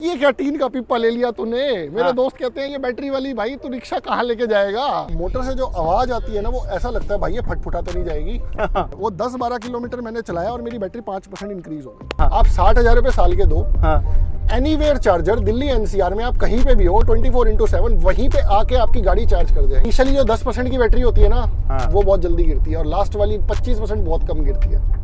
ये क्या टीन का पिप्पा ले लिया तूने। मेरे दोस्त कहते हैं ये बैटरी वाली, भाई तू रिक्शा कहाँ लेके जाएगा। मोटर से जो आवाज आती है ना, वो ऐसा लगता है भाई ये फटफुटा तो नहीं जाएगी। वो 10-12 किलोमीटर मैंने चलाया और मेरी बैटरी 5% इंक्रीज हो गई। आप 60,000 रुपए साल के दो, एनीवेयर चार्जर दिल्ली एनसीआर में आप कहीं पे भी हो 24/7 वहीं पे आके आपकी गाड़ी चार्ज कर दे। इनिशियली जो 10% की बैटरी होती है ना, वो बहुत जल्दी गिरती है और लास्ट वाली 25% बहुत कम गिरती है।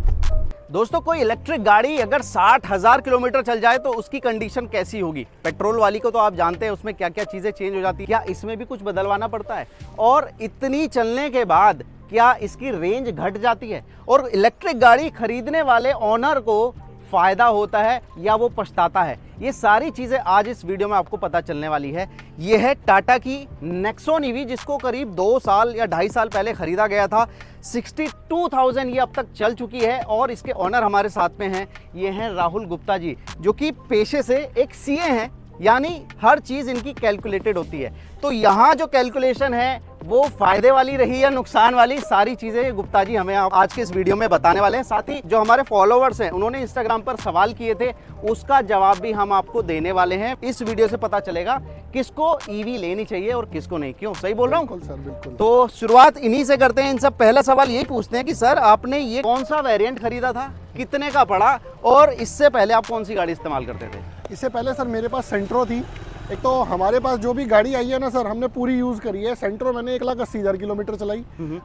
दोस्तों, कोई इलेक्ट्रिक गाड़ी अगर 60,000 किलोमीटर चल जाए तो उसकी कंडीशन कैसी होगी। पेट्रोल वाली को तो आप जानते हैं उसमें क्या क्या चीजें चेंज हो जाती है, क्या इसमें भी कुछ बदलवाना पड़ता है, और इतनी चलने के बाद क्या इसकी रेंज घट जाती है, और इलेक्ट्रिक गाड़ी खरीदने वाले ओनर को फायदा होता है या वो पछताता है। ये सारी चीजें आज इस वीडियो में आपको पता चलने वाली है। ये है टाटा की नेक्सॉन ईवी, जिसको करीब 2 साल या 2.5 साल पहले खरीदा गया था। 62,000 ये अब तक चल चुकी है और इसके ओनर हमारे साथ में हैं। ये हैं राहुल गुप्ता जी, जो कि पेशे से एक सीए हैं, यानी हर चीज इनकी कैलकुलेटेड होती है। तो यहाँ जो कैलकुलेशन है वो फायदे वाली रही या नुकसान वाली, सारी चीजें गुप्ता जी हमें आज के इस वीडियो में बताने वाले हैं। साथ ही जो हमारे फॉलोवर्स हैं उन्होंने इंस्टाग्राम पर सवाल किए थे, उसका जवाब भी हम आपको देने वाले हैं। इस वीडियो से पता चलेगा किसको ईवी लेनी चाहिए और किसको नहीं। क्यों, सही बोल रहा हूँ? बिल्कुल सर, बिल्कुल। तो शुरुआत इन्हीं से करते हैं। इनसे पहला सवाल यही पूछते हैं कि सर आपने ये कौन सा वेरिएंट खरीदा था, कितने का पड़ा, और इससे पहले आप कौन सी गाड़ी इस्तेमाल करते थे? इससे पहले सर मेरे पास सेंट्रो थी। एक तो हमारे पास जो भी गाड़ी आई है ना सर, हमने पूरी यूज़ करी है। सेंट्रो मैंने 1,80,000 किलोमीटर चलाई,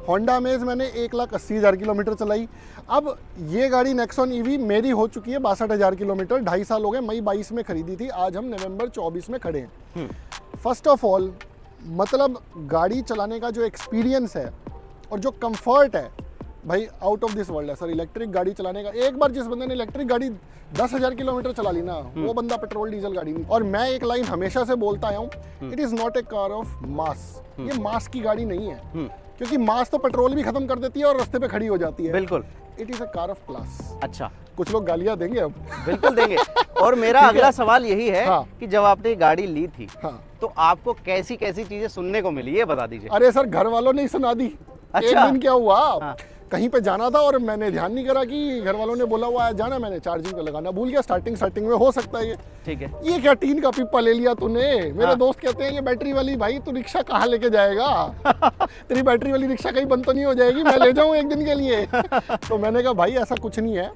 होंडा अमेज मैंने 1,80,000 किलोमीटर चलाई। अब ये गाड़ी नेक्सॉन ईवी मेरी हो चुकी है 62,000 किलोमीटर, 2.5 साल हो गए। मई 22 में खरीदी थी, आज हम नवंबर 24 में खड़े हैं। फर्स्ट ऑफ ऑल, मतलब गाड़ी चलाने का जो एक्सपीरियंस है और जो कंफर्ट है भाई, आउट ऑफ दिस वर्ल्ड है सर। इलेक्ट्रिक गाड़ी चलाने का, एक बार जिस बंदे ने इलेक्ट्रिक गाड़ी 10,000 किलोमीटर चला ली ना, वो बंदा पेट्रोल डीजल गाड़ी नहीं। और मैं एक लाइन हमेशा से बोलता आया हूँ, it is not a car of mass. ये मास की गाड़ी नहीं है, क्योंकि मास तो पेट्रोल भी खत्म कर देती है और रास्ते पे खड़ी हो जाती है। बिल्कुल, it is a car of class. अच्छा, कुछ लोग गालियां देंगे अब। बिल्कुल देंगे। और मेरा अगला सवाल यही है कि जब आपने गाड़ी ली थी तो आपको कैसी कैसी चीजें सुनने को मिली, ये बता दीजिए। अरे सर, घर वालों ने ही सुना दी। अच्छा। एक दिन क्या हुआ, कहीं पे जाना था और मैंने ध्यान नहीं करा कि घर वालों ने बोला हुआ है जाना, मैंने चार्जिंग पे लगाना भूल गया। स्टार्टिंग में हो सकता है ये, ठीक है। ये क्या टीन का पिप्पा ले लिया तूने। मेरे दोस्त कहते हैं ये बैटरी वाली, भाई तू रिक्शा कहाँ लेके जाएगा। तेरी बैटरी वाली रिक्शा कहीं बंद तो नहीं हो जाएगी, मैं ले जाऊँ एक दिन के लिए। तो मैंने कहा भाई ऐसा कुछ नहीं है,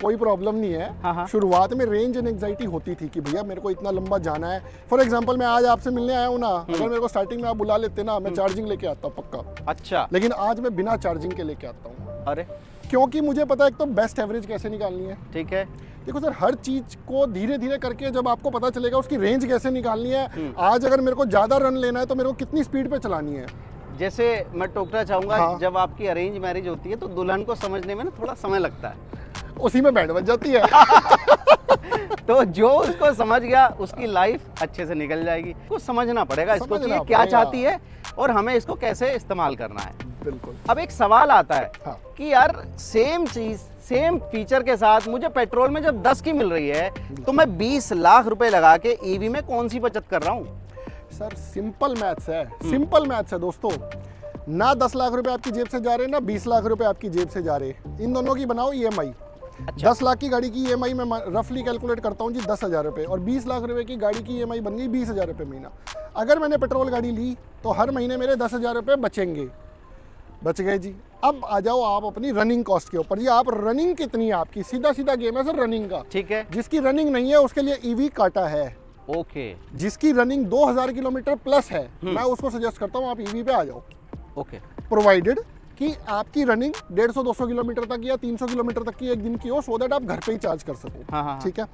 कोई प्रॉब्लम नहीं है। शुरुआत में रेंज एंड एंग्जाइटी होती थी कि भैया मेरे को इतना लंबा जाना है। फॉर एग्जाम्पल, मैं आज आपसे मिलने आया हूँ ना, अगर मेरे को स्टार्टिंग में आप बुला लेते ना, मैं चार्जिंग लेके आता पक्का। अच्छा। लेकिन आज मैं बिना चार्जिंग के लेके आता हूँ। अरे, क्योंकि मुझे पता है एक तो बेस्ट एवरेज कैसे निकालनी है। ठीक है। देखो सर, हर चीज को धीरे धीरे करके जब आपको पता चलेगा उसकी रेंज कैसे निकालनी है। आज अगर मेरे को ज्यादा रन लेना है तो मेरे को कितनी स्पीड पे चलानी है। जैसे मैं टोकना चाहूंगा, जब आपकी अरेंज मैरिज होती है तो दुल्हन को समझने में ना थोड़ा समय लगता है, उसी में बैंड बज जाती है। तो जो उसको समझ गया उसकी लाइफ अच्छे से निकल जाएगी। कुछ समझना पड़ेगा इसको कि क्या चाहती है और हमें इसको कैसे इस्तेमाल करना है। बिल्कुल। अब एक सवाल आता है कि यार सेम चीज सेम फीचर के साथ मुझे पेट्रोल में जब 10 की मिल रही है तो मैं 20 लाख रुपए लगा के ईवी में कौन सी बचत कर रहा हूँ। सर सिंपल मैथ्स है, सिंपल मैथ्स है दोस्तों। ना 10 लाख रुपए आपकी जेब से जा रहे, ना 20 लाख रुपए आपकी जेब से जा रहे, इन दोनों की बनाओ ईएमआई। 10 लाख की गाड़ी की ईएमआई मैं रफली कैलकुलेट करता हूँ जी 10,000 रुपए, और 20 लाख रुपए की गाड़ी की ईएमआई बन गई 20,000 रुपए महीना। अगर मैंने पेट्रोल गाड़ी ली तो हर महीने मेरे 10,000 रुपए बचेंगे। बच गए जी। अब आ जाओ आप अपनी रनिंग कॉस्ट के ऊपर जी। आप रनिंग कितनी है आपकी, सीधा सीधा गेम है सर रनिंग का। ठीक है। जिसकी रनिंग नहीं है उसके लिए ईवी काटा है। ओके। जिसकी रनिंग 2,000 किलोमीटर प्लस है, मैं उसको सजेस्ट करता हूँ आप ईवी पे आ जाओ। ओके। प्रोवाइडेड कि आपकी रनिंग 150-200 किलोमीटर तक या 300 किलोमीटर तक की एक दिन की हो, सो दैट आप घर पे ही चार्ज कर सको। ठीक है।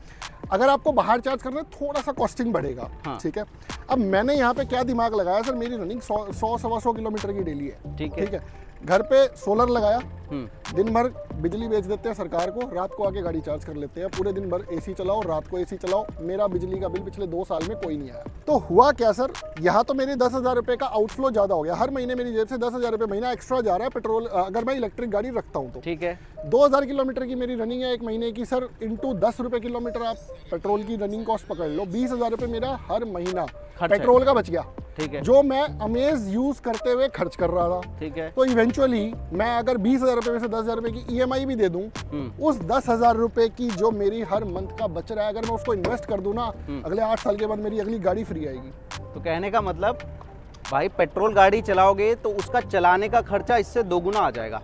अगर आपको बाहर चार्ज करना है थोड़ा सा कॉस्टिंग बढ़ेगा। ठीक है। अब मैंने यहाँ पे क्या दिमाग लगाया सर, मेरी रनिंग 100-125 किलोमीटर की डेली है। ठीक है। घर पे सोलर लगाया, दिन भर बिजली बेच देते हैं सरकार को, रात को आके गाड़ी चार्ज कर लेते हैं। पूरे दिन भर एसी चलाओ, रात को एसी चलाओ। मेरा बिजली का बिल पिछले 2 साल में कोई नहीं आया। तो हुआ क्या सर, यहाँ तो मेरे 10,000 रुपए का आउटफ्लो ज्यादा हो गया। हर महीने मेरी जेब से 10,000 रुपए महीना एक्स्ट्रा जा रहा है पेट्रोल, अगर मैं इलेक्ट्रिक गाड़ी रखता हूँ तो। ठीक है। 2,000 किलोमीटर की मेरी रनिंग है एक महीने की सर, इंटू 10 रुपए किलोमीटर आप पेट्रोल की रनिंग कॉस्ट पकड़ लो, 20,000 रुपए मेरा हर महीना पेट्रोल का बच गया। ठीक है। जो मैं अमेज यूज करते हुए खर्च कर रहा था। ठीक है। तो इवेंचुअली मैं अगर 20,000 रुपए में से 10,000 रुपए की ईएमआई भी दे दूं, उस 10,000 रुपए की जो मेरी हर मंथ का बच रहा है, अगर मैं उसको इन्वेस्ट कर दूं ना, अगले 8 साल के बाद मेरी अगली गाड़ी फ्री आएगी। तो कहने का मतलब भाई पेट्रोल गाड़ी चलाओगे तो उसका चलाने का खर्चा इससे दोगुना आ जाएगा।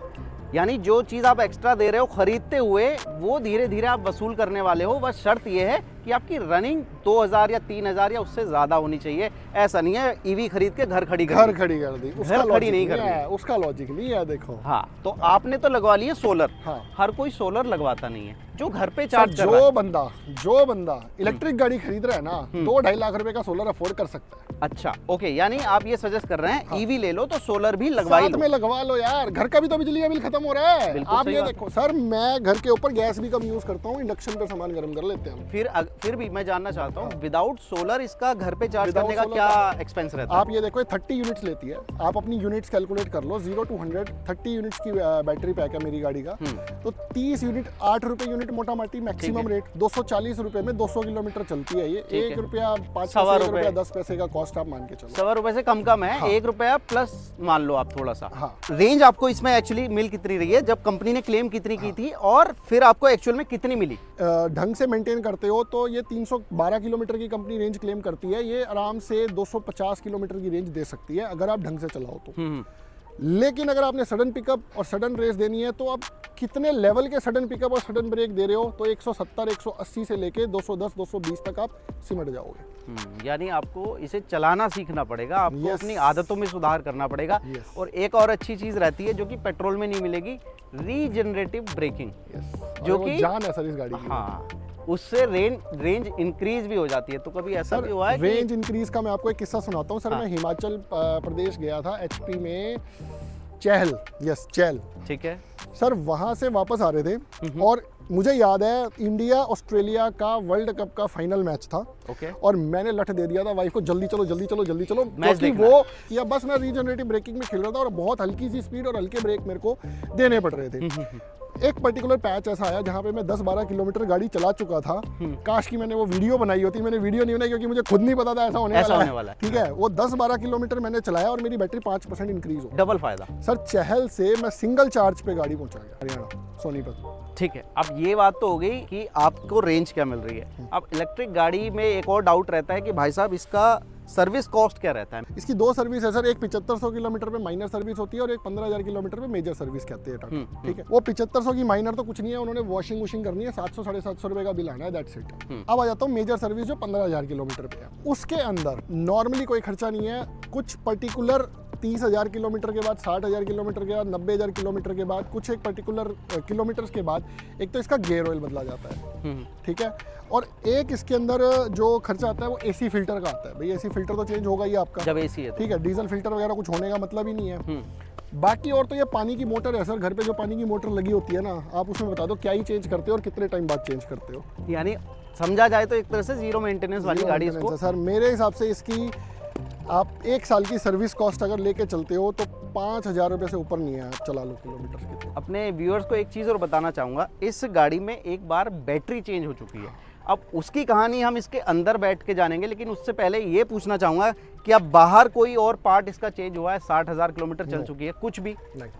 यानी जो चीज़ आप एक्स्ट्रा दे रहे हो खरीदते हुए वो धीरे धीरे आप वसूल करने वाले हो। बस शर्त ये है कि आपकी रनिंग 2,000 या 3,000 या उससे ज़्यादा होनी चाहिए। ऐसा नहीं है ईवी खरीद के घर खड़ी कर दी, उसका खड़ी नहीं कर है, उसका लॉजिक नहीं है। देखो हाँ, तो आपने तो लगवा लिए सोलर। हाँ। हर कोई सोलर लगवाता नहीं है। जो घर पे चार्ज कर जो बंदा इलेक्ट्रिक गाड़ी खरीद रहा है ना, 2-2.5 लाख रुपए का सोलर अफोर्ड कर सकता है। अच्छा, ओके, यानी आप ये सजेस्ट कर रहे हैं ईवी ले लो तो सोलर भी लगवा ही लो। साथ में लगवा लो यार, घर का भी तो बिजली का बिल खत्म हो रहा है। आप ये देखो सर, मैं घर के ऊपर गैस भी कम यूज करता हूँ, इंडक्शन पे सामान गर्म कर लेते हैं। फिर भी मैं जानना चाहता हूँ विदाउट सोलर इसका घर पे चार्ज करने का क्या एक्सपेंस रहता है? आप ये देखो 30 यूनिट्स लेती है। आप अपनी यूनिट्स कैलकुलेट कर लो, 0 to 100 30 यूनिट्स की बैटरी पैक है मेरी गाड़ी का। तो 30 यूनिट 8 रुपए यूनिट मोटा माटी मैक्सिमम रेट। 240 रुपए में 200 किलोमीटर चलती है ये। 1 रुपया 5 रुपया 10 पैसे का कॉस्ट आप मान के चलो। 100 रुपए से कम है। हाँ। 1 रुपया प्लस मान लो आप थोड़ा सा। हाँ। रेंज आपको इसमें एक्चुअली मिल कितनी रही है, जब कंपनी ने क्लेम कितनी की थी, और फिर आपको एक्चुअल में कितनी मिली? ढंग से मेंटेन करते हो तो ये 312 किलोमीटर की कंपनी रेंज क्लेम करती है। ये आराम से 250 किलोमीटर की रेंज दे सकती है अगर आप ढंग से चलाओ तो। लेकिन अगर आपने सडन पिकअप और सडन रेस देनी है तो आप कितने लेवल के सडन पिकअप और सडन ब्रेक दे रहे हो, तो 170 180 से लेके 210 220 तक आप सिमट जाओगे। यानी आपको इसे चलाना सीखना पड़ेगा, आपको अपनी आदतों में सुधार करना पड़ेगा। और एक और अच्छी चीज रहती है जो कि पेट्रोल में नहीं मिलेगी, रीजनरेटिव ब्रेकिंग, जो कि जान है सर इस गाड़ी की। हाँ, उससे रेंज इंक्रीज भी हो जाती है। तो कभी ऐसा भी हुआ है रेंज इंक्रीज का मैं आपको एक किस्सा सुनाता हूँ सर। हाँ। मैं हिमाचल प्रदेश गया था, एचपी में चहल। ठीक है सर, वहां से वापस आ रहे थे और मुझे याद है इंडिया ऑस्ट्रेलिया का वर्ल्ड कप का फाइनल मैच था। ओके। और मैंने लठ दे दिया था वाइफ को, जल्दी चलो क्योंकि वो या बस मैं रीजनरेटिव ब्रेकिंग में खेल रहा था और बहुत हल्की सी स्पीड और हल्के ब्रेक मेरे को देने पड़ रहे थे। एक पर्टिकुलर पैच ऐसा आया जहाँ पे मैं 10-12 किलोमीटर गाड़ी चला चुका था। काश की मैंने वो वीडियो बनाई होती। मैंने वीडियो नहीं बनाई क्योंकि मुझे खुद नहीं पता था ऐसा होने वाला है। ठीक है, वो 10-12 किलोमीटर मैंने चलाया और मेरी बैटरी 5% इंक्रीज हो। डबल फायदा सर। चहल से मैं सिंगल चार्ज पे गाड़ी पहुंचा गया हरियाणा सोनीपत। ठीक है, अब ये बात तो हो गई कि आपको रेंज क्या मिल रही है। अब इलेक्ट्रिक गाड़ी में एक और डाउट रहता है कि भाई साहब इसका सर्विस कॉस्ट क्या रहता है? इसकी 2 सर्विस है सर। एक 7500 किलोमीटर पे माइनर सर्विस होती है और एक 15,000 किलोमीटर पे मेजर सर्विस कहते हैं टाटा। ठीक है, वो 7500 की माइनर तो कुछ नहीं है, उन्होंने वॉशिंग करनी है, 700-750 रुपए का बिल आना है, दैट्स इट। अब आ जाता हूँ मेजर सर्विस जो 15,000 किलोमीटर पे है। उसके अंदर नॉर्मली कोई खर्चा नहीं है। कुछ पर्टिकुलर 30,000 किलोमीटर के बाद, 60,000 किलोमीटर के बाद, 90,000 किलोमीटर के बाद, कुछ एक पर्टिकुलर किलोमीटर्स के बाद एक तो इसका गियर ऑयल बदला जाता है। ठीक है, और एक इसके अंदर जो खर्चा आता है वो एसी फिल्टर का आता है। भाई एसी फिल्टर तो चेंज होगा ही आपका जब एसी है। ठीक है, डीजल फिल्टर वगैरह कुछ होने का मतलब ही नहीं है। बाकी और तो ये पानी की मोटर है सर। घर पे जो पानी की मोटर लगी होती है ना, आप उसमें बता दो क्या ही चेंज करते हो और कितने टाइम बाद चेंज करते हो। यानी समझा जाए तो एक तरह से जीरो मेंटेनेंस वाली गाड़ी इसको। सर मेरे हिसाब से इसकी आप 1 साल की सर्विस कॉस्ट अगर लेके चलते हो तो 5,000 रुपये से ऊपर नहीं है। आप चला लो किलोमीटर के। अपने व्यूअर्स को एक चीज़ और बताना चाहूँगा, इस गाड़ी में एक बार बैटरी चेंज हो चुकी है। अब उसकी कहानी हम इसके अंदर बैठ के जानेंगे, लेकिन उससे पहले ये पूछना चाहूँगा कि अब बाहर कोई और पार्ट इसका चेंज हुआ है? 60,000 किलोमीटर चल चुकी है, कुछ भी नहीं।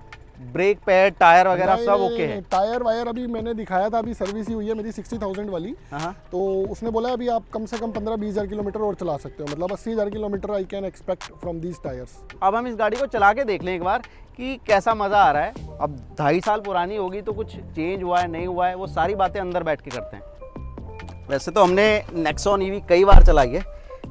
ब्रेक पैड टायर वगैरह सब ओके है? टायर वायर अभी मैंने दिखाया था, अभी सर्विस ही हुई है मेरी 60,000 वाली। तो उसने बोला अभी आप कम से कम 15-20 हज़ार किलोमीटर और चला सकते हो, मतलब 80,000 kilometre I can expect from these tyres. अब हम इस गाड़ी को चला के देख लें एक बार कि कैसा मज़ा आ रहा है। अब 2.5 साल पुरानी होगी तो कुछ चेंज हुआ है नहीं हुआ है, वो सारी बातें अंदर बैठ के करते हैं। वैसे तो हमने नेक्सॉन ईवी कई बार चलाई है,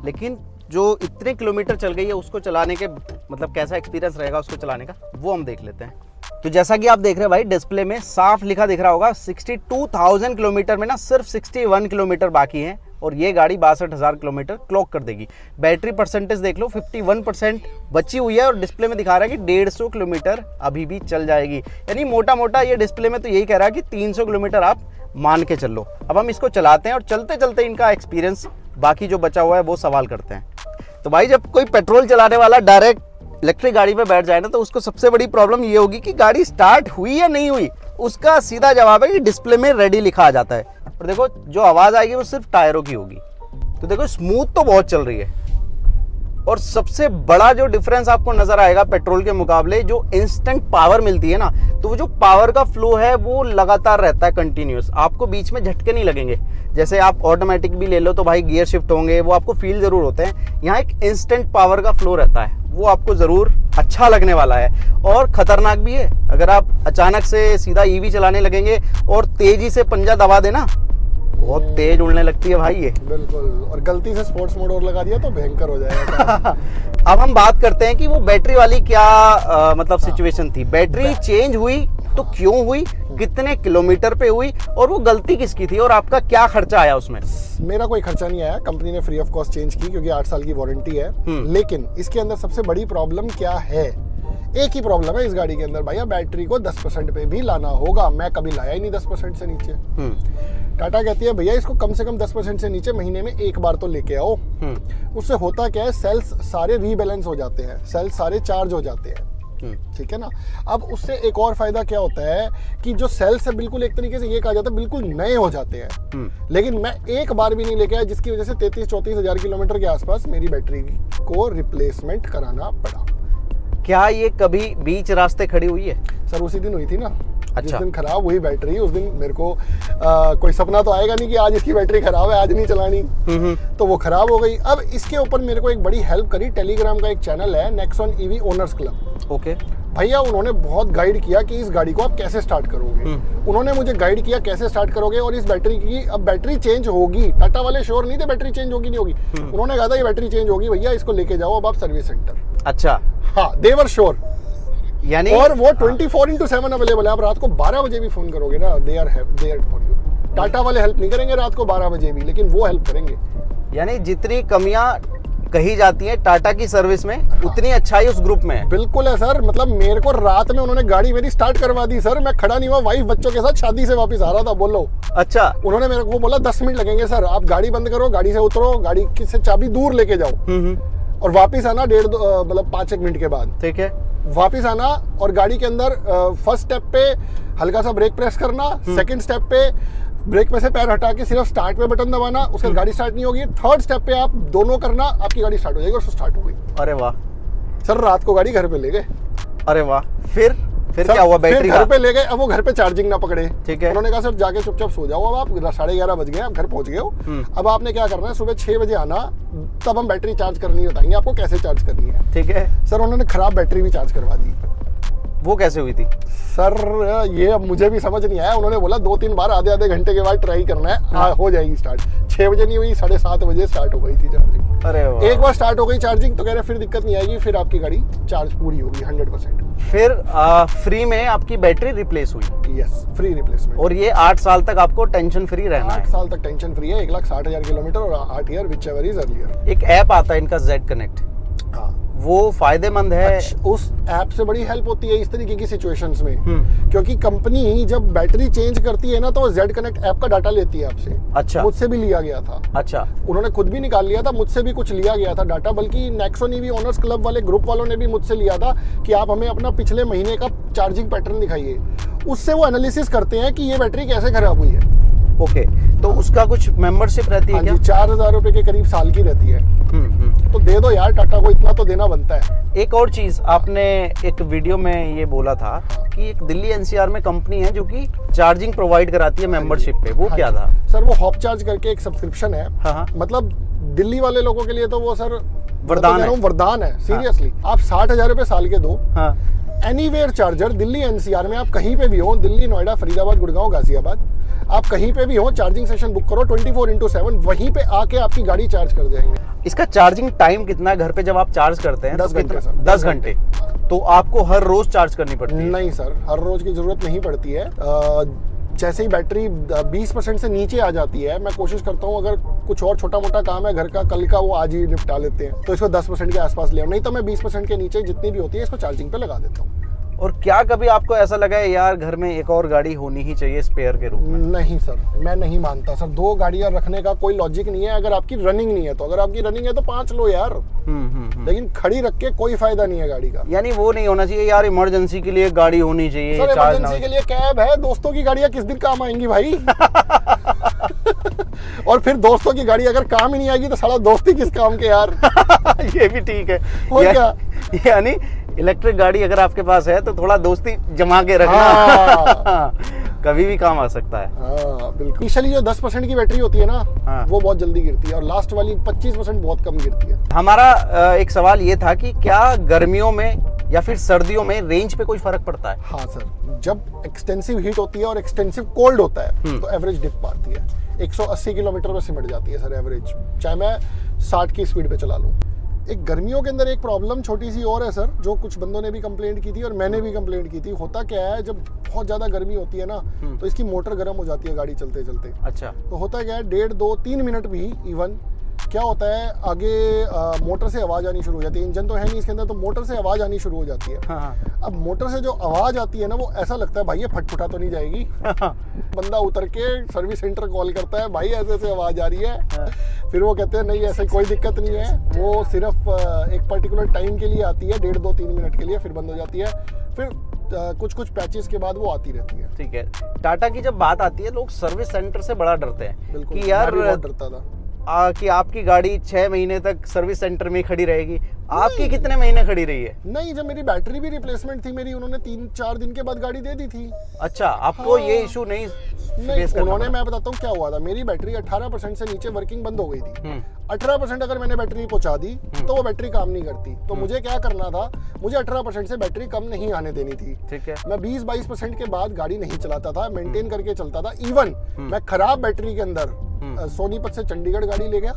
लेकिन जो इतने किलोमीटर चल गई है उसको चलाने के मतलब कैसा एक्सपीरियंस रहेगा उसको चलाने का, वो हम देख लेते हैं। तो जैसा कि आप देख रहे हैं भाई, डिस्प्ले में साफ लिखा दिख रहा होगा 62,000 किलोमीटर में ना सिर्फ 61 किलोमीटर बाकी हैं और ये गाड़ी 62,000 किलोमीटर क्लॉक कर देगी। बैटरी परसेंटेज देख लो 51% बची हुई है और डिस्प्ले में दिखा रहा है कि 150 किलोमीटर अभी भी चल जाएगी। यानी मोटा मोटा ये डिस्प्ले में तो यही कह रहा है कि 300 किलोमीटर आप मान के चल लो। अब हम इसको चलाते हैं और चलते चलते इनका एक्सपीरियंस बाकी जो बचा हुआ है वो सवाल करते हैं। तो भाई जब कोई पेट्रोल चलाने वाला डायरेक्ट इलेक्ट्रिक गाड़ी पे बैठ जाए ना, तो उसको सबसे बड़ी प्रॉब्लम ये होगी कि गाड़ी स्टार्ट हुई या नहीं हुई। उसका सीधा जवाब है कि डिस्प्ले में रेडी लिखा आ जाता है और देखो जो आवाज़ आएगी वो सिर्फ टायरों की होगी। तो देखो स्मूथ तो बहुत चल रही है, और सबसे बड़ा जो डिफरेंस आपको नजर आएगा पेट्रोल के मुकाबले, जो इंस्टेंट पावर मिलती है ना, तो वो जो पावर का फ्लो है वो लगातार रहता है, कंटिन्यूअस। आपको बीच में झटके नहीं लगेंगे। जैसे आप ऑटोमेटिक भी ले लो तो भाई गियर शिफ्ट होंगे, वो आपको फील जरूर होते हैं। यहाँ एक इंस्टेंट पावर का फ्लो रहता है, वो आपको जरूर अच्छा लगने वाला है और खतरनाक भी है। अगर आप अचानक से सीधा ईवी चलाने लगेंगे और तेजी से पंजा दबा देना, बहुत तेज उड़ने लगती है भाई ये। बिल्कुल, और गलती से स्पोर्ट्स मोड और लगा दिया तो भयंकर हो जाएगा। अब हम बात करते हैं कि वो बैटरी वाली क्या मतलब सिचुएशन थी। बैटरी चेंज हुई तो क्यों हुई, कितने किलोमीटर पे हुई, और वो गलती किसकी थी और आपका क्या खर्चा आया उसमें? मेरा कोई खर्चा नहीं आया, कंपनी ने फ्री ऑफ कॉस्ट चेंज की क्योंकि 8 साल की वारंटी है। लेकिन इसके अंदर सबसे बड़ी प्रॉब्लम क्या है? एक ही प्रॉब्लम है इस गाड़ी के अंदर, भैया बैटरी को 10% पे भी लाना होगा। मैं कभी लाया ही नहीं 10% से नीचे। टाटा कहती है भैया इसको कम से कम 10% से नीचे महीने में एक बार तो लेके आओ। उससे होता क्या है, सेल्स सारे रीबैलेंस हो जाते हैं, सेल्स सारे चार्ज हो जाते हैं। ठीक है ना। अब उससे एक और फायदा क्या होता है कि जो सेल्स है बिल्कुल एक तरीके से ये कहा जाता है बिल्कुल नए हो जाते हैं। लेकिन मैं एक बार भी नहीं लेके आया, जिसकी वजह से 33-34 हजार किलोमीटर के आसपास मेरी बैटरी को रिप्लेसमेंट कराना पड़ा। क्या ये कभी बीच रास्ते खड़ी हुई है? सर उसी दिन हुई थी ना। अच्छा। जिस दिन खराब हुई बैटरी, उस दिन मेरे को कोई सपना तो आएगा नहीं कि आज इसकी बैटरी खराब है, आज नहीं चलानी। तो वो खराब हो गई। अब इसके ऊपर मेरे को एक बड़ी हेल्प करी, टेलीग्राम का एक चैनल है Nexon EV owners club. Okay भैया उन्होंने बहुत गाइड किया कि इस गाड़ी को आप कैसे स्टार्ट करोगे। उन्होंने मुझे गाइड किया कैसे स्टार्ट करोगे, और इस बैटरी की अब बैटरी चेंज होगी। टाटा वाले श्योर नहीं थे बैटरी चेंज होगी नहीं होगी। उन्होंने कहा था ये बैटरी चेंज होगी भैया, इसको लेके जाओ अब आप सर्विस सेंटर। अच्छा, हाँ, देवर श्योर। यानी और वो 24/7 अवेलेबल है। आप रात को 12 बजे भी फोन करोगे ना, they are for you. Tata वाले हेल्प नहीं करेंगे रात को 12 बजे भी, लेकिन वो हेल्प करेंगे। यानी जितनी कमियां कही जाती है टाटा की सर्विस में, उतनी अच्छाई उस ग्रुप में है। बिल्कुल है सर। मतलब मेरे को रात में उन्होंने गाड़ी मेरी स्टार्ट करवा दी सर। मैं खड़ा नहीं हुआ, वाइफ बच्चों के साथ शादी से वापस आ रहा था। बोलो। अच्छा। उन्होंने मेरे को बोला 10 मिनट लगेंगे सर, आप गाड़ी बंद करो, गाड़ी से उतरो, गाड़ी की से चाबी दूर लेके जाओ और वापिस आना 5-1 मिनट के बाद। ठीक है। वापिस आना और गाड़ी के अंदर फर्स्ट स्टेप पे हल्का सा ब्रेक प्रेस करना, सेकंड स्टेप पे ब्रेक में से पैर हटा के सिर्फ स्टार्ट पे बटन दबाना, उसके बाद गाड़ी स्टार्ट नहीं होगी। थर्ड स्टेप पे आप दोनों करना, आपकी गाड़ी स्टार्ट हो जाएगी। और स्टार्ट हो गई। अरे वाह सर, रात को गाड़ी घर पे ले गए। अरे वाह। फिर क्या हुआ बैटरी का? घर पे ले गए। अब वो घर पे चार्जिंग ना पकड़े। ठीक है। उन्होंने कहा सर जाके चुपचाप सो जाओ, अब आप 11:30 बज गए, आप घर पहुंच गए हो। अब आपने क्या करना है, सुबह 6 बजे आना, तब हम बैटरी चार्ज करनी बताएंगे आपको कैसे चार्ज करनी है। ठीक है सर, उन्होंने खराब बैटरी भी चार्ज करवा दी। वो कैसे हुई थी? सर ये अब मुझे भी समझ नहीं आया। उन्होंने बोला 2-3 बार आधे घंटे के बाद ट्राई करना है, हो जाएगी स्टार्ट। 6 बजे नहीं हुई, 7:30 बजे स्टार्ट हो गई थी चार्जिंग। अरे वाह। एक बार स्टार्ट हो गई चार्जिंग तो कह रहे फिर दिक्कत नहीं आएगी, फिर आपकी गाड़ी चार्ज पूरी होगी 100%। फिर फ्री में आपकी बैटरी रिप्लेस हुई? Yes, free replacement. और ये 8 साल तक आपको टेंशन फ्री रहना है? 8 साल तक टेंशन फ्री है। 1,60,000 किलोमीटर और 8 year which ever is earlier. एक ऐप आता है इनका Z कनेक्ट, हाँ, वो फायदेमंद है? उस ऐप से बड़ी हेल्प होती है इस तरीके की सिचुएशंस में, क्योंकि कंपनी जब बैटरी चेंज करती है ना तो Z कनेक्ट ऐप का डाटा लेती है आपसे। अच्छा। मुझसे भी लिया गया था। अच्छा। उन्होंने खुद भी निकाल लिया था, मुझसे भी कुछ लिया गया था डाटा, बल्कि नेक्सॉन ईवी ओनर्स क्लब वाले ग्रुप वालों ने भी मुझसे लिया था कि आप हमें अपना पिछले महीने का चार्जिंग पैटर्न दिखाइए। उससे वो एनालिसिस करते हैं कि ये बैटरी कैसे खराब हुई है। ओके, तो उसका कुछ मेंबरशिप रहती है? हाँ जी, 4,000 रुपए के करीब साल की रहती है। तो दे दो यार, टाटा को इतना तो देना बनता है। एक और चीज, आपने एक वीडियो में ये बोला था कि एक दिल्ली NCR में कंपनी है जो कि चार्जिंग प्रोवाइड कराती है मेंबरशिप पे, वो क्या था? सर वो हॉप चार्ज करके एक सब्सक्रिप्शन है। हाँ। मतलब दिल्ली वाले लोगों के लिए तो वो सर वरदान है। वरदान है सीरियसली। आप 60,000 रुपए साल के दो। हाँ। एनीवेयर चार्जर दिल्ली NCR में, आप कहीं पे भी हो, दिल्ली, नोएडा, फरीदाबाद, गुड़गांव, गाजियाबाद, आप कहीं पे भी हो, चार्जिंग सेशन बुक करो 24/7, वहीं पे आके आपकी गाड़ी चार्ज कर जाएंगे। इसका चार्जिंग टाइम कितना है घर पे जब आप चार्ज करते हैं? 10 घंटे सर। 10 घंटे। तो आपको हर रोज चार्ज करनी पड़ती है? नहीं सर, हर रोज की जरूरत नहीं पड़ती है। जैसे ही बैटरी 20% से नीचे आ जाती है, मैं कोशिश करता हूँ अगर कुछ और छोटा मोटा काम है घर का, कल का, वो आज ही निपटा लेते हैं, तो इसको 10% के आसपास ले आओ, नहीं तो मैं 20% के नीचे जितनी भी होती है इसको चार्जिंग पे लगा देता हूँ। और क्या कभी आपको ऐसा लगा है यार घर में एक और गाड़ी होनी ही चाहिए स्पेयर के रूप में? नहीं सर, मैं नहीं मानता सर। 2 गाड़ियां रखने का कोई लॉजिक नहीं है अगर आपकी रनिंग नहीं है तो। अगर आपकी रनिंग है तो 5 लो यार। लेकिन खड़ी रख के कोई फायदा नहीं है गाड़ी का। यानी वो नहीं होना चाहिए यार, इमरजेंसी के लिए गाड़ी होनी चाहिए। सर इमरजेंसी के लिए कैब है, दोस्तों की गाड़ियां किस दिन काम आएंगी भाई। और फिर दोस्तों की गाड़ी अगर काम ही नहीं आएगी तो साला दोस्ती किस काम के यार। ये भी ठीक है। और क्या? यानी इलेक्ट्रिक गाड़ी अगर आपके पास है तो थोड़ा दोस्ती जमा के रखना। हाँ। कभी भी काम आ सकता है। हाँ बिल्कुल। इनिशियली जो 10% की बैटरी होती है ना, हाँ। वो बहुत जल्दी गिरती है और लास्ट वाली 25% बहुत कम गिरती है। हमारा एक सवाल ये था कि क्या गर्मियों में या फिर सर्दियों में रेंज पे कोई फर्क पड़ता है? हाँ सर, जब एक्सटेंसिव हीट होती है और एक्सटेंसिव कोल्ड होता है तो एवरेज डिप मारती है। 180 किलोमीटर में सिमट जाती है सर एवरेज, चाहे मैं 60 की स्पीड पे चला लूँ। एक गर्मियों के अंदर एक प्रॉब्लम छोटी सी और है सर, जो कुछ बंदों ने भी कंप्लेंट की थी और मैंने भी कंप्लेंट की थी। होता क्या है, जब बहुत ज़्यादा गर्मी होती है ना तो इसकी मोटर गर्म हो जाती है गाड़ी चलते चलते। अच्छा। तो होता क्या है, 1.5, 2, 3 मिनट भी इवन क्या होता है, आगे मोटर से आवाज़ आनी शुरू हो जाती है। इंजन तो है नहीं इसके अंदर, तो मोटर से आवाज़ आनी शुरू हो जाती है। हाँ। अब मोटर से जो आवाज़ आती है ना, वो ऐसा लगता है भाई ये फटफटा तो नहीं जाएगी। बंदा उतर के सर्विस सेंटर कॉल करता है, भाई ऐसे ऐसे आवाज़ आ रही है। फिर वो कहते हैं नहीं ऐसे कोई दिक्कत नहीं है, वो सिर्फ एक पर्टिकुलर टाइम के लिए आती है, 1.5, 2, 3 मिनट के लिए, फिर बंद हो जाती है। फिर कुछ पैचेस के बाद वो आती रहती है। ठीक है। टाटा की जब बात आती है, लोग सर्विस सेंटर से बड़ा डरते हैं। बिल्कुल, कि यार मैं भी बहुत डरता था कि आपकी गाड़ी 6 महीने तक सर्विस सेंटर में खड़ी रहेगी। आपकी कितने महीने खड़ी रही है? नहीं, जब मेरी बैटरी भी रिप्लेसमेंट थी मेरी, उन्होंने 3-4 दिन के बाद गाड़ी दे दी थी। अच्छा, आपको ये इशू नहीं फेस करना उन्होंने, पड़ा? मैं बताता हूँ क्या हुआ था। मेरी बैटरी 18% से नीचे वर्किंग बंद हो गई थी। 18% अगर मैंने बैटरी पहुंचा दी तो वो बैटरी काम नहीं करती। तो मुझे क्या करना था, मुझे 18% से बैटरी कम नहीं आने देनी थी। ठीक है। मैं 20-22% के बाद गाड़ी नहीं चलाता था, मेंटेन करके चलता था। इवन मैं खराब बैटरी के अंदर सोनीपत से चंडीगढ़ गाड़ी ले गया,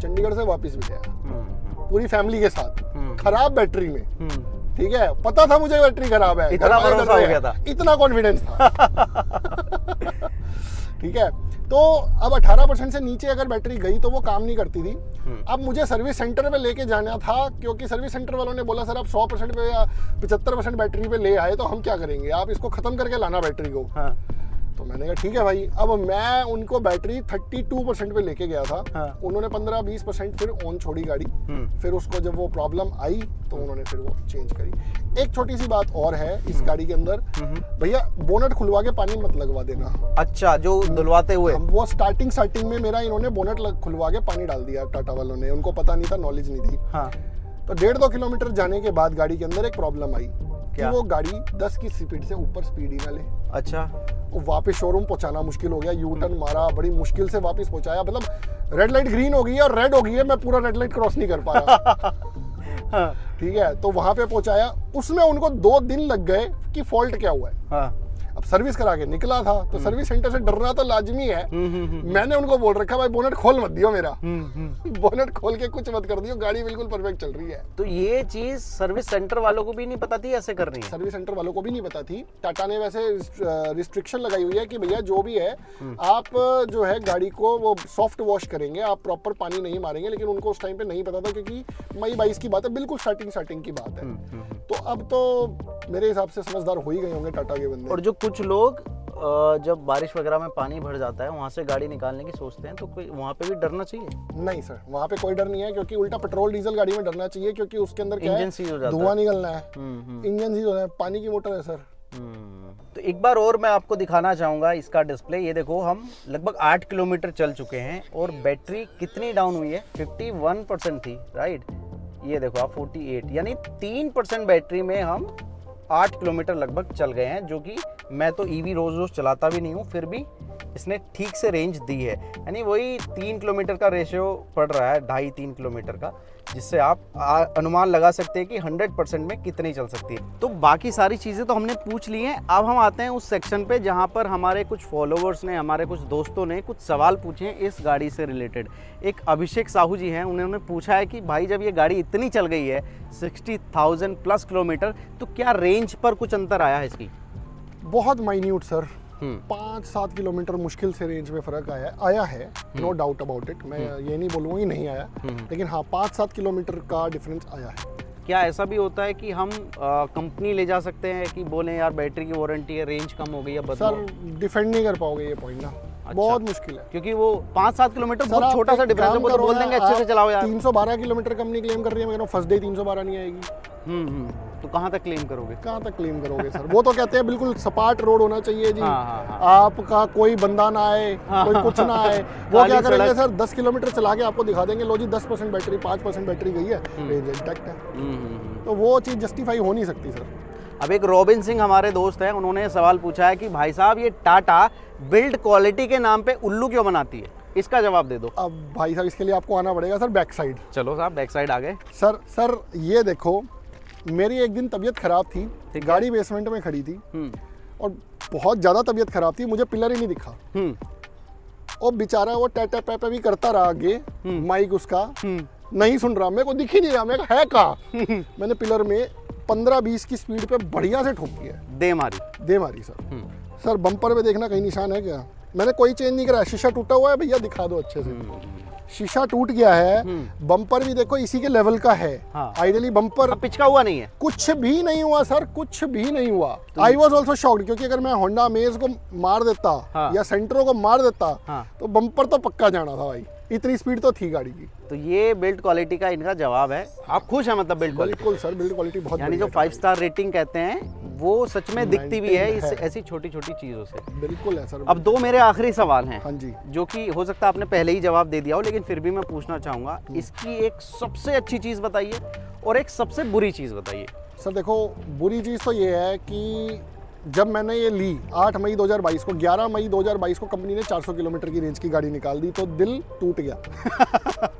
चंडीगढ़ से वापस भी गया पूरी फैमिली के साथ, खराब बैटरी में। ठीक है, पता था मुझे बैटरी खराब है, इतना भरोसा हो गया था, इतना कॉन्फिडेंस था। ठीक है, तो अब 18% से नीचे अगर बैटरी गई तो वो काम नहीं करती थी। अब मुझे सर्विस सेंटर पे लेके जाना था, क्योंकि सर्विस सेंटर वालों ने बोला सर आप 100% पे या 75% बैटरी पे ले आए तो हम क्या करेंगे, आप इसको खत्म करके लाना बैटरी को। हाँ। तो मैंने कहा ठीक है भाई। अब मैं उनको बैटरी 32% पे लेके गया था। हाँ। उन्होंने 15-20% फिर ऑन छोड़ी गाड़ी। फिर उसको जब वो प्रॉब्लम आई तो उन्होंने फिर वो चेंज करी। एक छोटी सी बात और है इस गाड़ी के अंदर, भैया बोनट खुलवा के पानी मत लगवा देना। अच्छा, जो धुलवाते हुए? वो स्टार्टिंग में मेरा इन्होंने बोनट खुलवा के पानी डाल दिया टाटा वालों ने, उनको पता नहीं था, नॉलेज नहीं थी। हाँ। तो 1.5-2 किलोमीटर जाने के बाद गाड़ी के अंदर एक प्रॉब्लम आई कि क्या? वो गाड़ी 10 की स्पीड से ऊपर स्पीड ही ना ले। अच्छा। वो वापस शोरूम पहुंचाना मुश्किल हो गया, यू टर्न मारा, बड़ी मुश्किल से वापस पहुंचाया। मतलब रेड लाइट ग्रीन हो गई है और रेड हो गई है, मैं पूरा रेड लाइट क्रॉस नहीं कर पाया। हाँ। ठीक है, तो वहां पे पहुंचाया, उसमें उनको 2 दिन लग गए कि फॉल्ट क्या हुआ है। हाँ। अब सर्विस करा के निकला था तो सर्विस सेंटर से डरना तो लाजमी है। मैंने उनको बोल रखा भाई बोनट खोल मत दियो मेरा, बोनट खोल के कुछ मत कर दियो, गाड़ी बिल्कुल परफेक्ट चल रही है। तो ये चीज सर्विस सेंटर वालों को भी नहीं पता थी ऐसे करनी है? सर्विस सेंटर वालों को भी नहीं पता थी। टाटा ने वैसे रिस्ट्रिक्शन लगाई हुई है कि भैया जो भी है आप जो है गाड़ी को वो सॉफ्ट वॉश करेंगे, आप प्रॉपर पानी नहीं मारेंगे। लेकिन उनको उस टाइम पे नहीं पता था, क्योंकि मई 22 की बात है, बिल्कुल स्टार्टिंग की बात है। तो अब तो मेरे हिसाब से समझदार हो ही गए होंगे टाटा के बंदे। और जो कुछ लोग जब बारिश वगैरह में पानी भर जाता है वहां से गाड़ी निकालने की सोचते हैं, तो कोई वहां पे भी डरना चाहिए? नहीं सर, वहाँ पे कोई डर नहीं है, क्योंकि उल्टा पेट्रोल डीजल गाड़ी में डरना चाहिए, क्योंकि उसके अंदर क्या इंजन सीज हो है, जाता है, धुआं निकलना है, इंजन सीज होना है, पानी की मोटर है सर। तो एक बार और मैं आपको दिखाना चाहूंगा इसका डिस्प्ले। ये देखो, हम लगभग 8 किलोमीटर चल चुके हैं और बैटरी कितनी डाउन हुई है? 51% थी, राइट? ये देखो आप 48, यानी 3% बैटरी में हम 8 किलोमीटर लगभग चल गए हैं। जो कि मैं तो ईवी रोज चलाता भी नहीं हूँ, फिर भी इसने ठीक से रेंज दी है। यानी वही 3 किलोमीटर का रेशियो पड़ रहा है, 2.5-3 किलोमीटर का, जिससे आप अनुमान लगा सकते हैं कि 100% में कितनी चल सकती है। तो बाकी सारी चीज़ें तो हमने पूछ ली हैं। अब हम आते हैं उस सेक्शन पे जहाँ पर हमारे कुछ फॉलोवर्स ने, हमारे कुछ दोस्तों ने कुछ सवाल पूछे हैं इस गाड़ी से रिलेटेड। एक अभिषेक साहू जी हैं, उन्होंने पूछा है कि भाई जब ये गाड़ी इतनी चल गई है 60,000 प्लस किलोमीटर, तो क्या रेंज पर कुछ अंतर आया है इसकी? बहुत माइन्यूट सर, 5-7 किलोमीटर मुश्किल से रेंज में फर्क आया है, नो डाउट अबाउट इट। मैं ये नहीं बोलूँगा कि नहीं आया, लेकिन हाँ 5-7 किलोमीटर का डिफरेंस आया है। क्या ऐसा भी होता है कि हम कंपनी ले जा सकते हैं कि बोले यार बैटरी की वारंटी है, रेंज कम हो गई है, बदलो? सर डिफेंड नहीं कर पाओगे ये पॉइंट ना, बहुत मुश्किल है, क्योंकि वो 5-7 किलोमीटर बहुत छोटा सा डिफरेंस है। वो तो बोल देंगे अच्छे से चलाओ यार। 312 किलोमीटर कंपनी क्लेम कर रही है, मैं कह रहा हूँ फर्स्ट डे 312 नहीं आएगी। तो कहाँ तक क्लेम करोगे? कहाँ तक क्लेम करोगे सर? वो तो कहते हैं बिल्कुल सपाट रोड होना चाहिए जी। हाँ। आपका कोई बंदा ना आए, कोई कुछ ना आए। वो खाली क्या करेंगे सड़क। सर, 10 किलोमीटर चला के आपको दिखा देंगे, लो जी 10% बैटरी, 5% बैटरी गई है, रेंज इंटैक्ट है। तो वो चीज़ जस्टिफाई हो नहीं सकती सर। अब एक रॉबिन सिंह हमारे दोस्त हैं, उन्होंने सवाल पूछा है कि भाई साहब ये टाटा बिल्ड क्वालिटी के नाम पे उल्लू क्यों बनाती है? इसका जवाब दे दो। अब भाई साहब इसके लिए आपको आना पड़ेगा सर बैक साइड। चलो साहब बैक साइड आ गए। सर ये देखो, मेरी एक दिन तबीयत खराब थी, ठीक है। गाड़ी बेसमेंट में खड़ी थी हम्म और बहुत ज़्यादा तबीयत खराब थी, मुझे पिलर ही नहीं दिखा। हम्म और बेचारा वो टैटा पैपा भी करता रहा आगे, माइक उसका हम्म नहीं सुन रहा, मेरे को दिख ही नहीं रहा, मैं है कहाँ। मैंने पिलर में 15-20 की स्पीड पे बढ़िया से ठोकी है, दे मारी। दे मारी सर। सर बम्पर पे देखना कहीं निशान है क्या? मैंने कोई चेंज नहीं करा, शीशा टूटा हुआ है भैया, दिखा दो अच्छे से। शीशा टूट गया है, बम्पर भी देखो इसी के लेवल का है। हाँ। आइडियली बम्पर अब पिचका हुआ नहीं है। कुछ भी नहीं हुआ सर, कुछ भी नहीं हुआ। आई वॉज ऑल्सो शॉक्ड, क्योंकि अगर मैं होंडा अमेज को मार देता हाँ। या सेंट्रो को मार देता हाँ। तो बम्पर तो पक्का जाना था भाई, इतनी स्पीड तो थी गाड़ी की। तो ये बिल्ड क्वालिटी का इनका जवाब है। आप खुश हैं मतलब बिल्ड क्वालिटी? बिल्कुल सर, बिल्ड क्वालिटी बहुत यानी जो बढ़िया 5 स्टार रेटिंग कहते हैं वो सच में दिखती भी है इस है। ऐसी छोटी छोटी चीज़ों से। है। बिल्कुल है सर। अब 2 मेरे आखिरी सवाल हैं, हाँ जी। जो कि हो सकता है आपने पहले ही जवाब दे दिया हो, लेकिन फिर भी मैं पूछना चाहूँगा। इसकी एक सबसे अच्छी चीज़ बताइए और एक सबसे बुरी चीज़ बताइए। सर देखो, बुरी चीज़ तो ये है कि जब मैंने ये ली 8 मई 2022 को, 11 मई 2022 को कंपनी ने 400 किलोमीटर की रेंज की गाड़ी निकाल दी, तो दिल टूट गया।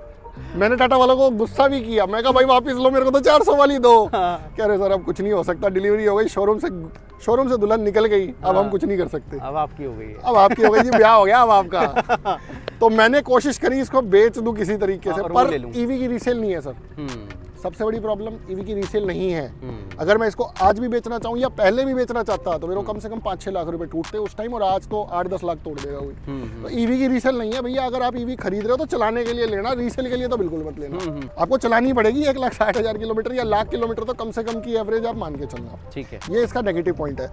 मैंने टाटा वालों को गुस्सा भी किया, मैं कहा भाई वापस लो, मेरे को तो 400 वाली दो। कह रहे सर अब कुछ नहीं हो सकता, डिलीवरी हो गई, शोरूम से दुल्हन निकल गई, अब हम कुछ नहीं कर सकते। अब आपकी हो गई है। अब आपकी हो गई जी, ब्याह हो गया अब आपका। तो मैंने कोशिश करी इसको बेच दूं किसी तरीके से, और वो पर ले लूं। ईवी की रीसेल नहीं है सर। हम्म सबसे बड़ी प्रॉब्लम ईवी की रीसेल नहीं है। अगर मैं इसको आज भी बेचना चाहूँ या पहले भी बेचना चाहता तो मेरे को कम से कम 5-6 लाख रुपए टूटते उस टाइम, और आज तो 8-10 लाख तोड़ देगा कोई। तो ईवी की रीसेल नहीं है भैया। अगर आप ईवी खरीद रहे हो तो चलाने के लिए लेना, रीसेल के लिए तो बिल्कुल मत लेना। आपको चलानी पड़ेगी 1,60,000 किलोमीटर या लाख किलोमीटर तो कम से कम की एवरेज आप मान के चलना। ठीक है। ये इसका नेगेटिव पॉइंट है।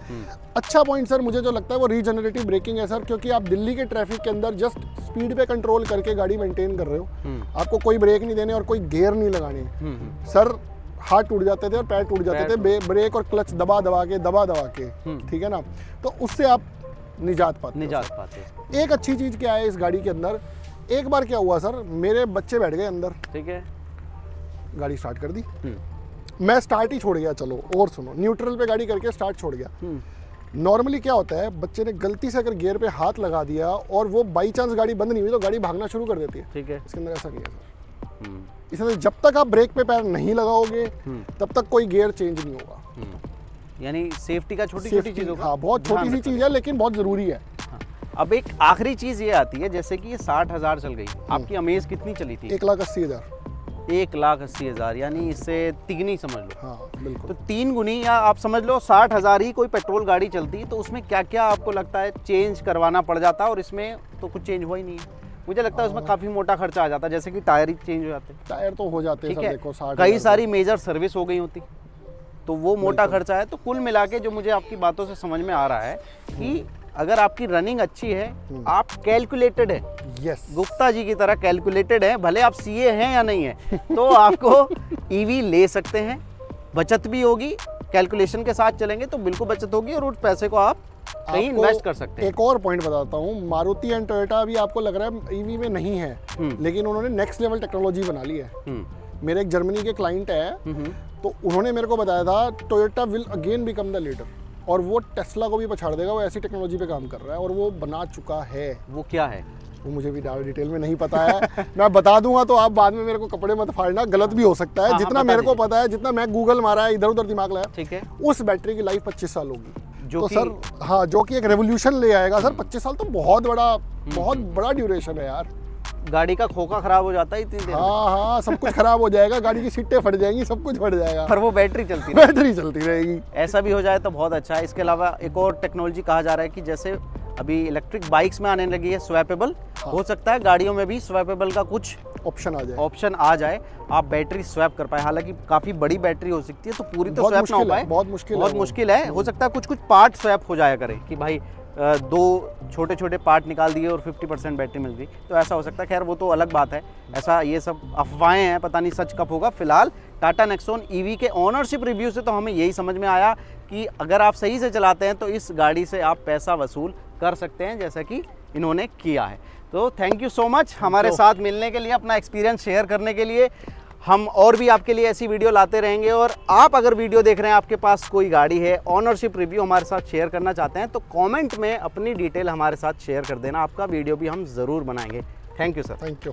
अच्छा पॉइंट सर मुझे जो लगता है वो रीजनरेटिव ब्रेकिंग है सर, क्योंकि आप दिल्ली के ट्रैफिक के अंदर जस्ट स्पीड पे कंट्रोल करके गाड़ी मेंटेन कर रहे हो, आपको कोई ब्रेक नहीं देने और कोई गियर नहीं लगाने। सर हाथ टूट जाते थे और पैर टूट जाते थे ब्रेक और क्लच दबा दबा के, ठीक है ना, तो उससे आप निजात पाते हो। एक अच्छी चीज़ क्या है इस गाड़ी के अंदर, एक बार क्या हुआ सर, मेरे बच्चे बैठ गए अंदर, ठीक है, गाड़ी स्टार्ट कर दी, मैं स्टार्ट ही छोड़ गया। चलो और सुनो, न्यूट्रल पे गाड़ी करके स्टार्ट छोड़ गया। नॉर्मली क्या होता है, बच्चे ने गलती से अगर गियर पे हाथ लगा दिया और वो बाई चांस गाड़ी बंद नहीं हुई तो गाड़ी भागना शुरू कर देती है। ठीक है। इसके अंदर ऐसा नहीं है सर। इसलिए जब तक आप ब्रेक पे पैर नहीं लगाओगे तब तक कोई गियर चेंज नहीं होगा। यानी सेफ्टी का छोटी छोटी चीज़ों का, हाँ बहुत छोटी सी चीज़ है लेकिन बहुत ज़रूरी है। अब एक आखिरी चीज़ ये आती है, जैसे कि ये 60,000 चल गई, आपकी अमेज कितनी चली थी? 1,80,000। 1,80,000, यानी इससे तिगनी समझ लो। हाँ बिल्कुल। तो 3 गुनी, या आप समझ लो 60,000 ही कोई पेट्रोल गाड़ी चलती, तो उसमें क्या क्या आपको लगता है चेंज करवाना पड़ जाता, और इसमें तो कुछ चेंज हुआ ही नहीं है। मुझे लगता है उसमें काफ़ी मोटा खर्चा आ जाता है, जैसे कि टायर ही चेंज हो जाते हैं। टायर तो हो जाते हैं ठीक सर, है, देखो 60,000 कई सारी मेजर सर्विस हो गई होती, तो वो मोटा खर्चा है। तो कुल मिला के जो मुझे आपकी बातों से समझ में आ रहा है कि अगर आपकी रनिंग अच्छी है, आप कैलकुलेटेड है, यस, गुप्ता जी की तरह कैलकुलेटेड है, भले आप सीए हैं या नहीं है, तो आपको ईवी ले सकते हैं। बचत भी होगी, कैलकुलेशन के साथ चलेंगे तो बिल्कुल बचत होगी, और उस पैसे को आप कहीं इन्वेस्ट कर सकते हैं। एक और पॉइंट बताता हूँ, मारुति एंड टोयोटा अभी आपको लग रहा है ईवी में नहीं है, लेकिन उन्होंने नेक्स्ट लेवल टेक्नोलॉजी बना ली है। मेरे एक जर्मनी के क्लाइंट है, तो उन्होंने मेरे को बताया था Toyota will again become the leader, और वो टेस्ला को भी पछाड़ देगा। वो ऐसी टेक्नोलॉजी पे काम कर रहा है और वो बना चुका है। वो क्या है वो मुझे भी डिटेल में नहीं पता है। मैं बता दूंगा तो आप बाद में मेरे को कपड़े मत फाड़ना, गलत भी हो सकता है। हाँ, जितना मेरे को पता है, जितना मैं गूगल मारा है, इधर उधर दिमाग लगाया, ठीक है, उस बैटरी की लाइफ 25 साल होगी। जो तो कि सर हाँ, जो कि एक रेवोल्यूशन ले आएगा सर। 25 साल तो बहुत बड़ा ड्यूरेशन है यार। गाड़ी का खोखा खराब हो जाता है इतनी देर में, हाँ, सब कुछ खराब हो जाएगा, गाड़ी की सीटें फट जाएंगी, सब कुछ फट जाएगा, पर वो बैटरी चलती है। बैटरी चलती रहेगी। ऐसा भी हो जाए तो बहुत अच्छा है। इसके अलावा एक और टेक्नोलॉजी कहा जा रहा है कि जैसे अभी इलेक्ट्रिक बाइक्स में आने लगी है स्वैपेबल, हो सकता है गाड़ियों में भी स्वैपेबल का कुछ ऑप्शन आ जाए। ऑप्शन आ जाए, आप बैटरी स्वैप कर पाए। हालांकि काफ़ी बड़ी बैटरी हो सकती है तो पूरी तो बहुत स्वैप ना हो मुश्किल है, पाए, बहुत मुश्किल है बहुत वो। मुश्किल है। हो सकता है कुछ कुछ पार्ट स्वैप हो जाया करे कि भाई दो छोटे छोटे पार्ट निकाल दिए और 50% बैटरी मिल गई, तो ऐसा हो सकता है। खैर वो तो अलग बात है, ऐसा ये सब अफवाहें हैं, पता नहीं सच कब होगा। फिलहाल टाटा नेक्सॉन ईवी के ओनरशिप रिव्यू से तो हमें यही समझ में आया कि अगर आप सही से चलाते हैं तो इस गाड़ी से आप पैसा वसूल कर सकते हैं, जैसा कि इन्होंने किया है। तो थैंक यू सो मच हमारे साथ मिलने के लिए, अपना एक्सपीरियंस शेयर करने के लिए। हम और भी आपके लिए ऐसी वीडियो लाते रहेंगे। और आप अगर वीडियो देख रहे हैं, आपके पास कोई गाड़ी है, ओनरशिप रिव्यू हमारे साथ शेयर करना चाहते हैं, तो कमेंट में अपनी डिटेल हमारे साथ शेयर कर देना। आपका वीडियो भी हम ज़रूर बनाएंगे। Thank you sir. Thank you.